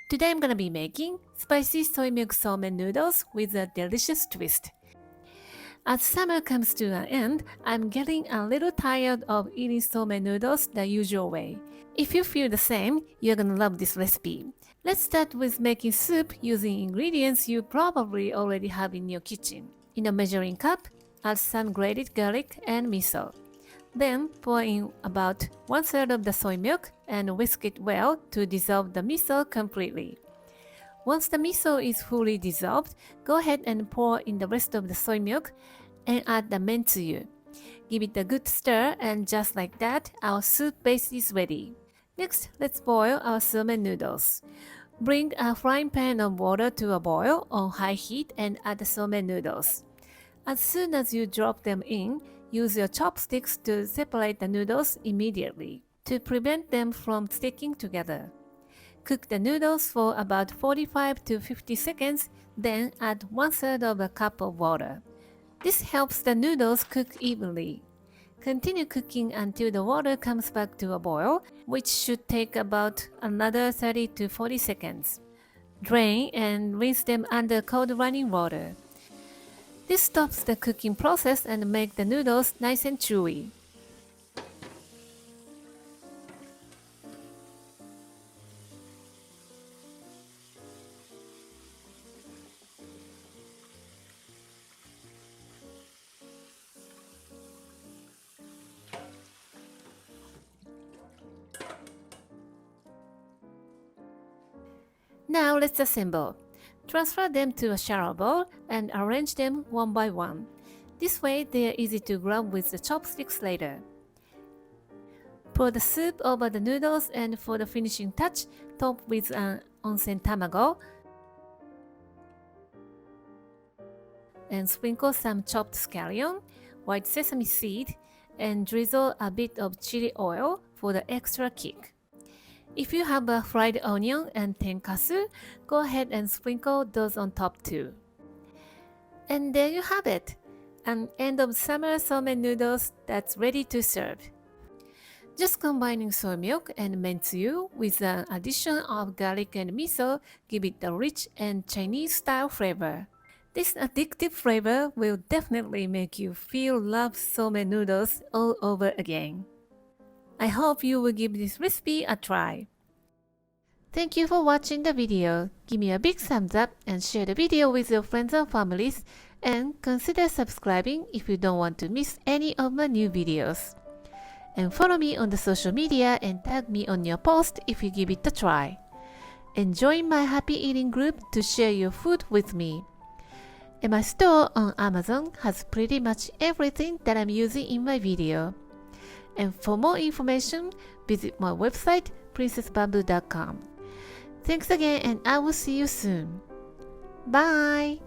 Today I'm gonna be making spicy soy milk somen noodles with a delicious twist. As summer comes to an end, I'm getting a little tired of eating somen noodles the usual way. If you feel the same, you're gonna love this recipe. Let's start with making soup using ingredients you probably already have in your kitchen. In a measuring cup, add some grated garlic and miso. Then pour in about 1/3 of the soy milk and whisk it well to dissolve the miso completely. Once the miso is fully dissolved, go ahead and pour in the rest of the soy milk and add the Mentsuyu. Give it a good stir, and just like that, our soup base is ready. Next, let's boil our somen noodles. Bring a frying pan of water to a boil on high heat and add the somen noodles. As soon as you drop them in, use your chopsticks to separate the noodles immediately to prevent them from sticking together. Cook the noodles for about 45 to 50 seconds, then add 1/3 of a cup of water. This helps the noodles cook evenly. Continue cooking until the water comes back to a boil, which should take about another 30 to 40 seconds. Drain and rinse them under cold running water. This stops the cooking process and makes the noodles nice and chewy. Now let's assemble. Transfer them to a shallow bowl and arrange them one by one. This way they are easy to grab with the chopsticks later. Pour the soup over the noodles, and for the finishing touch, top with an onsen tamago and sprinkle some chopped scallion, white sesame seed, and drizzle a bit of chili oil for the extra kick. If you have a fried onion and tenkatsu, go ahead and sprinkle those on top too. And there you have it, an end of summer somen noodles that's ready to serve. Just combining soy milk and Mentsuyu with an addition of garlic and miso give it a rich and Chinese-style flavor. This addictive flavor will definitely make you feel love somen noodles all over again. I hope you will give this recipe a try. Thank you for watching the video. Give me a big thumbs up and share the video with your friends and families, and consider subscribing if you don't want to miss any of my new videos. And follow me on the social media and tag me on your post if you give it a try. And join my happy eating group to share your food with me. And my store on Amazon has pretty much everything that I'm using in my video. And for more information, visit my website, princessbamboo.com. Thanks again, and I will see you soon. Bye!